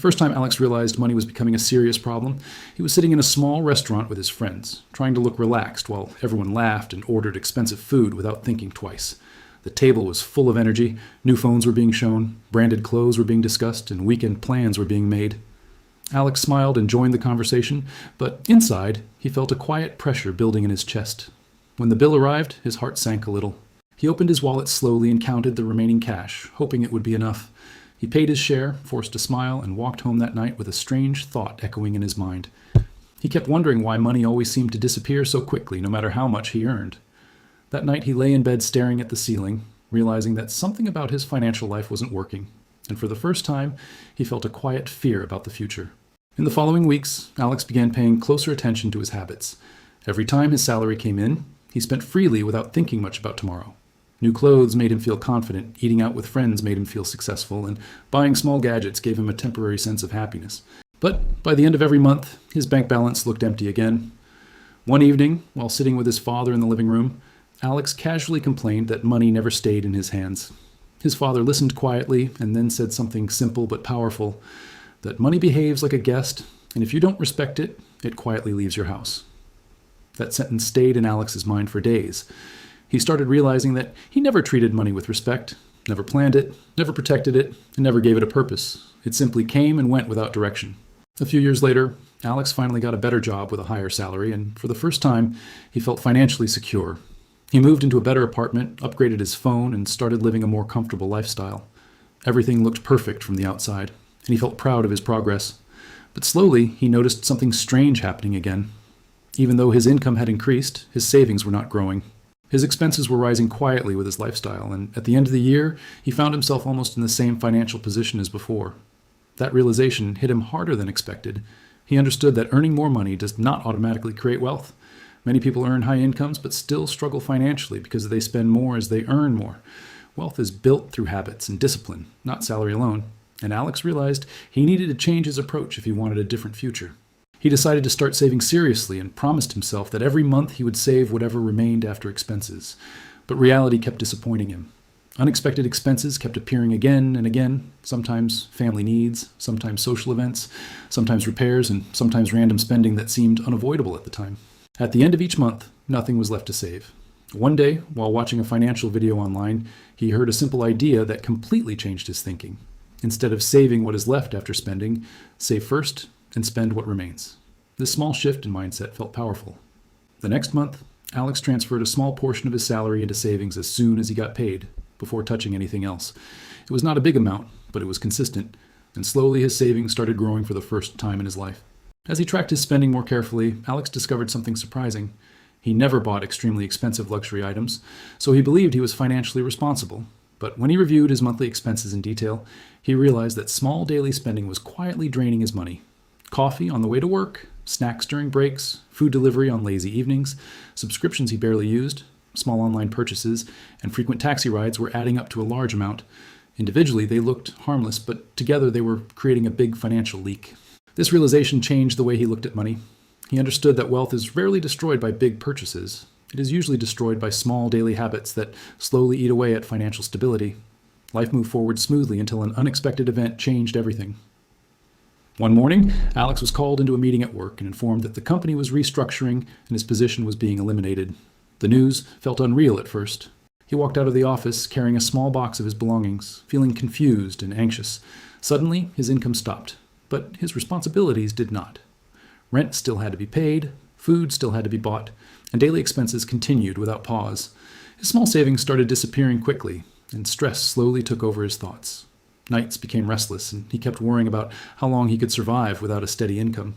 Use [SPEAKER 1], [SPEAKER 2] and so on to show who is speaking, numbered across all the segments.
[SPEAKER 1] first time Alex realized money was becoming a serious problem, he was sitting in a small restaurant with his friends, trying to look relaxed while everyone laughed and ordered expensive food without thinking twice. The table was full of energy, new phones were being shown, branded clothes were being discussed, and weekend plans were being made. Alex smiled and joined the conversation, but inside, he felt a quiet pressure building in his chest. When the bill arrived, his heart sank a little. He opened his wallet slowly and counted the remaining cash, hoping it would be enough. He paid his share, forced a smile, and walked home that night with a strange thought echoing in his mind. He kept wondering why money always seemed to disappear so quickly, no matter how much he earned. That night he lay in bed staring at the ceiling, realizing that something about his financial life wasn't working, and for the first time, he felt a quiet fear about the future. In the following weeks, Alex began paying closer attention to his habits. Every time his salary came in, he spent freely without thinking much about tomorrow. New clothes made him feel confident, eating out with friends made him feel successful, and buying small gadgets gave him a temporary sense of happiness. But by the end of every month, his bank balance looked empty again. One evening, while sitting with his father in the living room, Alex casually complained that money never stayed in his hands. His father listened quietly and then said something simple but powerful, that money behaves like a guest, and if you don't respect it, it quietly leaves your house. That sentence stayed in Alex's mind for days. He started realizing that he never treated money with respect, never planned it, never protected it, and never gave it a purpose. It simply came and went without direction. A few years later, Alex finally got a better job with a higher salary, and for the first time, he felt financially secure. He moved into a better apartment, upgraded his phone, and started living a more comfortable lifestyle. Everything looked perfect from the outside, and he felt proud of his progress. But slowly, he noticed something strange happening again. Even though his income had increased, his savings were not growing. His expenses were rising quietly with his lifestyle, and at the end of the year, he found himself almost in the same financial position as before. That realization hit him harder than expected. He understood that earning more money does not automatically create wealth. Many people earn high incomes but still struggle financially because they spend more as they earn more. Wealth is built through habits and discipline, not salary alone, and Alex realized he needed to change his approach if he wanted a different future. He decided to start saving seriously and promised himself that every month he would save whatever remained after expenses. But reality kept disappointing him. Unexpected expenses kept appearing again and again, sometimes family needs, sometimes social events, sometimes repairs, and sometimes random spending that seemed unavoidable at the time. At the end of each month, nothing was left to save. One day, while watching a financial video online, he heard a simple idea that completely changed his thinking. Instead of saving what is left after spending, save first and spend what remains. This small shift in mindset felt powerful. The next month, Alex transferred a small portion of his salary into savings as soon as he got paid, before touching anything else. It was not a big amount, but it was consistent, and slowly his savings started growing for the first time in his life. As he tracked his spending more carefully, Alex discovered something surprising. He never bought extremely expensive luxury items, so he believed he was financially responsible. But when he reviewed his monthly expenses in detail, he realized that small daily spending was quietly draining his money. Coffee on the way to work, snacks during breaks, food delivery on lazy evenings, subscriptions he barely used, small online purchases, and frequent taxi rides were adding up to a large amount. Individually, they looked harmless, but together they were creating a big financial leak. This realization changed the way he looked at money. He understood that wealth is rarely destroyed by big purchases. It is usually destroyed by small daily habits that slowly eat away at financial stability. Life moved forward smoothly until an unexpected event changed everything. One morning, Alex was called into a meeting at work and informed that the company was restructuring and his position was being eliminated. The news felt unreal at first. He walked out of the office carrying a small box of his belongings, feeling confused and anxious. Suddenly, his income stopped, but his responsibilities did not. Rent still had to be paid, food still had to be bought, and daily expenses continued without pause. His small savings started disappearing quickly, and stress slowly took over his thoughts. Nights became restless, and he kept worrying about how long he could survive without a steady income.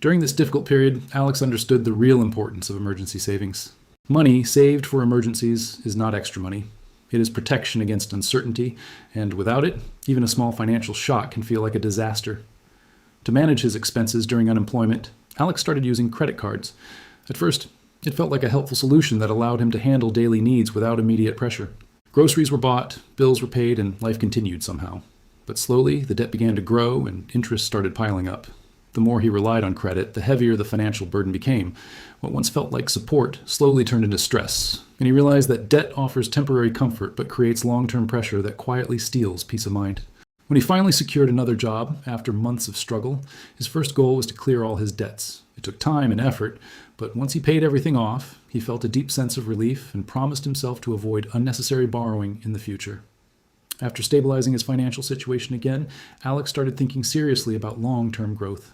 [SPEAKER 1] During this difficult period, Alex understood the real importance of emergency savings. Money saved for emergencies is not extra money. It is protection against uncertainty, and without it, even a small financial shock can feel like a disaster. To manage his expenses during unemployment, Alex started using credit cards. At first, it felt like a helpful solution that allowed him to handle daily needs without immediate pressure. Groceries were bought, bills were paid, and life continued somehow. But slowly, the debt began to grow and interest started piling up. The more he relied on credit, the heavier the financial burden became. What once felt like support slowly turned into stress, and he realized that debt offers temporary comfort but creates long-term pressure that quietly steals peace of mind. When he finally secured another job after months of struggle, his first goal was to clear all his debts. It took time and effort, but once he paid everything off, he felt a deep sense of relief and promised himself to avoid unnecessary borrowing in the future. After stabilizing his financial situation again, Alex started thinking seriously about long-term growth.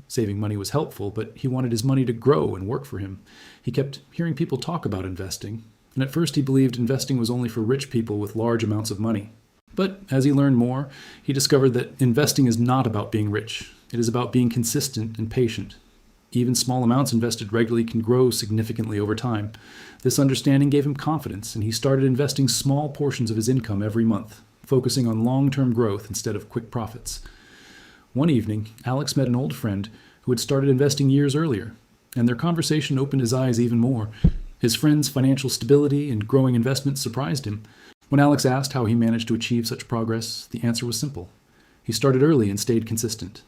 [SPEAKER 1] Saving money was helpful, but he wanted his money to grow and work for him. He kept hearing people talk about investing, and at first he believed investing was only for rich people with large amounts of money. But as he learned more, he discovered that investing is not about being rich. It is about being consistent and patient. Even small amounts invested regularly can grow significantly over time. This understanding gave him confidence, and he started investing small portions of his income every month, focusing on long-term growth instead of quick profits. One evening, Alex met an old friend who had started investing years earlier, and their conversation opened his eyes even more. His friend's financial stability and growing investments surprised him. When Alex asked how he managed to achieve such progress, the answer was simple. He started early and stayed consistent.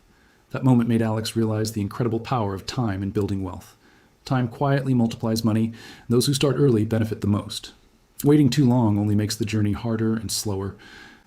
[SPEAKER 1] That moment made Alex realize the incredible power of time in building wealth. Time quietly multiplies money, and those who start early benefit the most. Waiting too long only makes the journey harder and slower.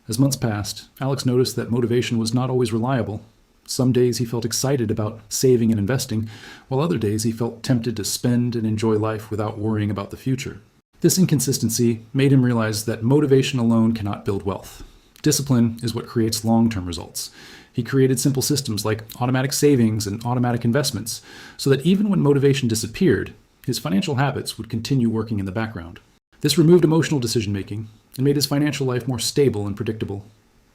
[SPEAKER 1] As months passed, Alex noticed that motivation was not always reliable. Some days he felt excited about saving and investing, while other days he felt tempted to spend and enjoy life without worrying about the future. This inconsistency made him realize that motivation alone cannot build wealth. Discipline is what creates long-term results. He created simple systems like automatic savings and automatic investments, so that even when motivation disappeared, his financial habits would continue working in the background. This removed emotional decision-making and made his financial life more stable and predictable.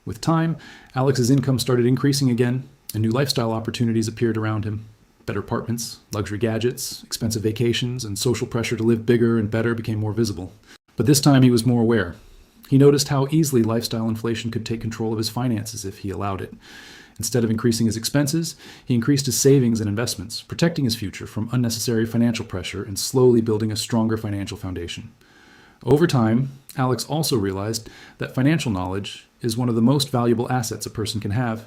[SPEAKER 1] With time, Alex's income started increasing again, and new lifestyle opportunities appeared around him. Better apartments, luxury gadgets, expensive vacations, and social pressure to live bigger and better became more visible. But this time he was more aware. He noticed how easily lifestyle inflation could take control of his finances if he allowed it. Instead of increasing his expenses, he increased his savings and investments, protecting his future from unnecessary financial pressure and slowly building a stronger financial foundation. Over time, Alex also realized that financial knowledge is one of the most valuable assets a person can have.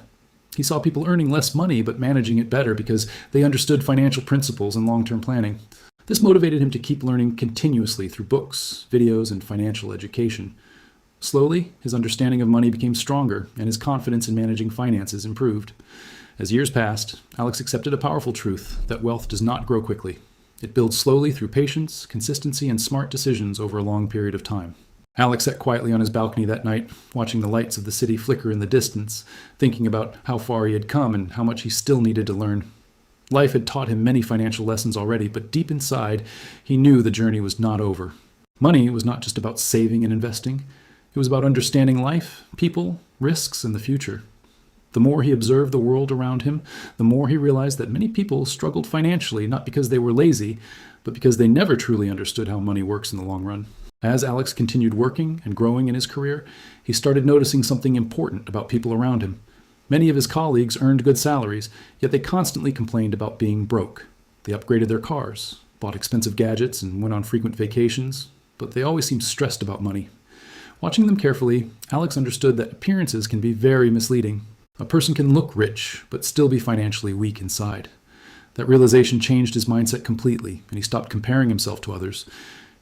[SPEAKER 1] He saw people earning less money but managing it better because they understood financial principles and long-term planning. This motivated him to keep learning continuously through books, videos, and financial education. Slowly, his understanding of money became stronger, and his confidence in managing finances improved. As years passed, Alex accepted a powerful truth that wealth does not grow quickly. It builds slowly through patience, consistency, and smart decisions over a long period of time. Alex sat quietly on his balcony that night, watching the lights of the city flicker in the distance, thinking about how far he had come and how much he still needed to learn. Life had taught him many financial lessons already, but deep inside, he knew the journey was not over. Money was not just about saving and investing. It was about understanding life, people, risks, and the future. The more he observed the world around him, the more he realized that many people struggled financially not because they were lazy, but because they never truly understood how money works in the long run. As Alex continued working and growing in his career, he started noticing something important about people around him. Many of his colleagues earned good salaries, yet they constantly complained about being broke. They upgraded their cars, bought expensive gadgets, and went on frequent vacations, but they always seemed stressed about money. Watching them carefully, Alex understood that appearances can be very misleading. A person can look rich, but still be financially weak inside. That realization changed his mindset completely, and he stopped comparing himself to others.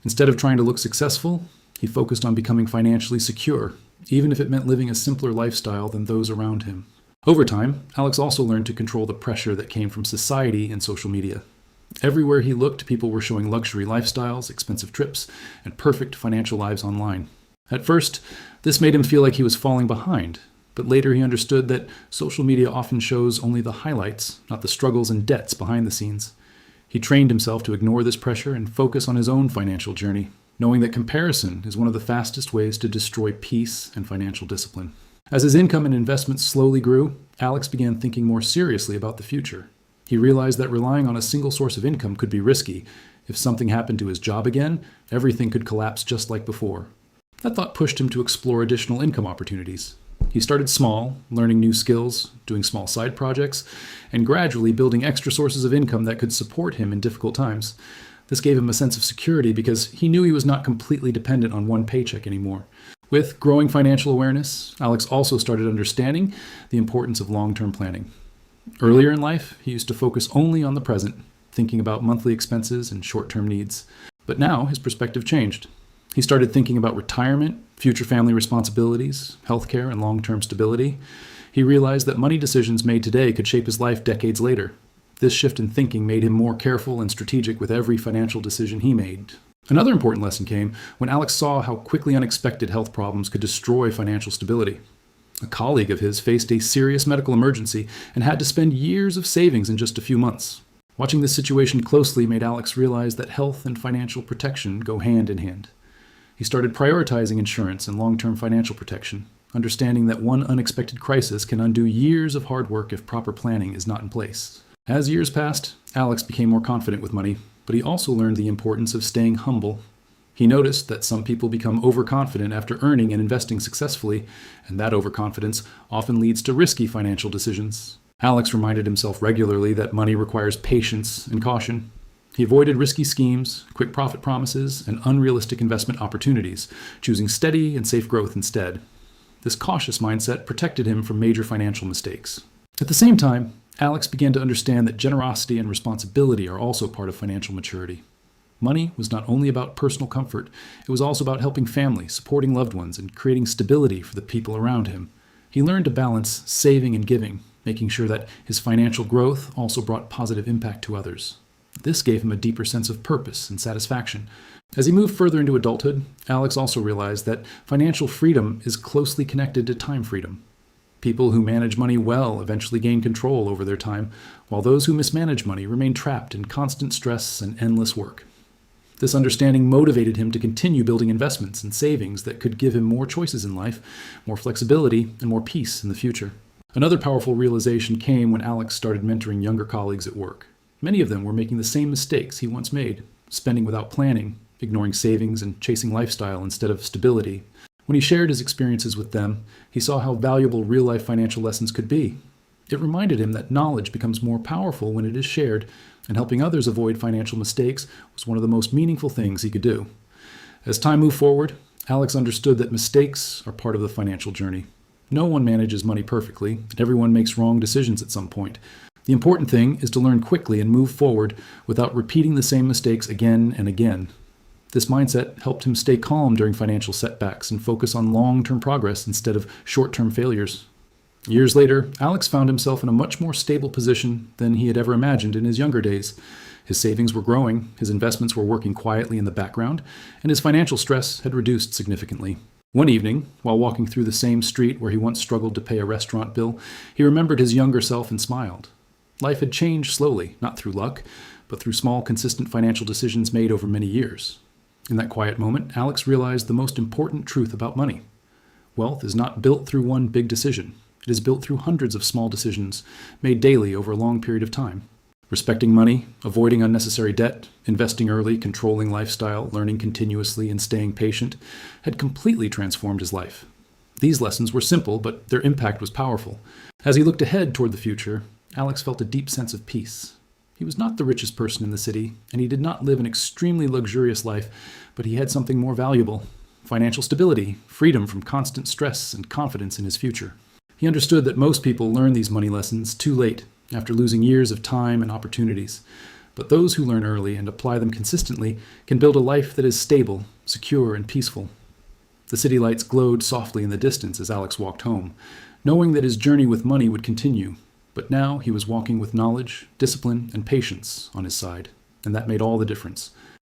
[SPEAKER 1] Instead of trying to look successful, he focused on becoming financially secure, even if it meant living a simpler lifestyle than those around him. Over time, Alex also learned to control the pressure that came from society and social media. Everywhere he looked, people were showing luxury lifestyles, expensive trips, and perfect financial lives online. At first, this made him feel like he was falling behind, but later he understood that social media often shows only the highlights, not the struggles and debts behind the scenes. He trained himself to ignore this pressure and focus on his own financial journey, knowing that comparison is one of the fastest ways to destroy peace and financial discipline. As his income and investments slowly grew, Alex began thinking more seriously about the future. He realized that relying on a single source of income could be risky. If something happened to his job again, everything could collapse just like before. That thought pushed him to explore additional income opportunities. He started small, learning new skills, doing small side projects, and gradually building extra sources of income that could support him in difficult times. This gave him a sense of security because he knew he was not completely dependent on one paycheck anymore. With growing financial awareness, Alex also started understanding the importance of long-term planning. Earlier in life, he used to focus only on the present, thinking about monthly expenses and short-term needs. But now his perspective changed. He started thinking about retirement, future family responsibilities, healthcare, and long-term stability. He realized that money decisions made today could shape his life decades later. This shift in thinking made him more careful and strategic with every financial decision he made. Another important lesson came when Alex saw how quickly unexpected health problems could destroy financial stability. A colleague of his faced a serious medical emergency and had to spend years of savings in just a few months. Watching this situation closely made Alex realize that health and financial protection go hand in hand. He started prioritizing insurance and long-term financial protection, understanding that one unexpected crisis can undo years of hard work if proper planning is not in place. As years passed, Alex became more confident with money, but he also learned the importance of staying humble. He noticed that some people become overconfident after earning and investing successfully, and that overconfidence often leads to risky financial decisions. Alex reminded himself regularly that money requires patience and caution. He avoided risky schemes, quick profit promises, and unrealistic investment opportunities, choosing steady and safe growth instead. This cautious mindset protected him from major financial mistakes. At the same time, Alex began to understand that generosity and responsibility are also part of financial maturity. Money was not only about personal comfort, it was also about helping family, supporting loved ones, and creating stability for the people around him. He learned to balance saving and giving, making sure that his financial growth also brought positive impact to others. This gave him a deeper sense of purpose and satisfaction. As he moved further into adulthood, Alex also realized that financial freedom is closely connected to time freedom. People who manage money well eventually gain control over their time, while those who mismanage money remain trapped in constant stress and endless work. This understanding motivated him to continue building investments and savings that could give him more choices in life, more flexibility, and more peace in the future. Another powerful realization came when Alex started mentoring younger colleagues at work. Many of them were making the same mistakes he once made, spending without planning, ignoring savings, and chasing lifestyle instead of stability. When he shared his experiences with them, he saw how valuable real-life financial lessons could be. It reminded him that knowledge becomes more powerful when it is shared, and helping others avoid financial mistakes was one of the most meaningful things he could do. As time moved forward, Alex understood that mistakes are part of the financial journey. No one manages money perfectly, and everyone makes wrong decisions at some point. The important thing is to learn quickly and move forward without repeating the same mistakes again and again. This mindset helped him stay calm during financial setbacks and focus on long-term progress instead of short-term failures. Years later, Alex found himself in a much more stable position than he had ever imagined in his younger days. His savings were growing, his investments were working quietly in the background, and his financial stress had reduced significantly. One evening, while walking through the same street where he once struggled to pay a restaurant bill, he remembered his younger self and smiled. Life had changed slowly, not through luck, but through small, consistent financial decisions made over many years. In that quiet moment, Alex realized the most important truth about money. Wealth is not built through one big decision. It is built through hundreds of small decisions made daily over a long period of time. Respecting money, avoiding unnecessary debt, investing early, controlling lifestyle, learning continuously, and staying patient had completely transformed his life. These lessons were simple, but their impact was powerful. As he looked ahead toward the future, Alex felt a deep sense of peace. He was not the richest person in the city, and he did not live an extremely luxurious life, but he had something more valuable: financial stability, freedom from constant stress, and confidence in his future. He understood that most people learn these money lessons too late, after losing years of time and opportunities. But those who learn early and apply them consistently can build a life that is stable, secure, and peaceful. The city lights glowed softly in the distance as Alex walked home, knowing that his journey with money would continue. But now he was walking with knowledge, discipline, and patience on his side, and that made all the difference.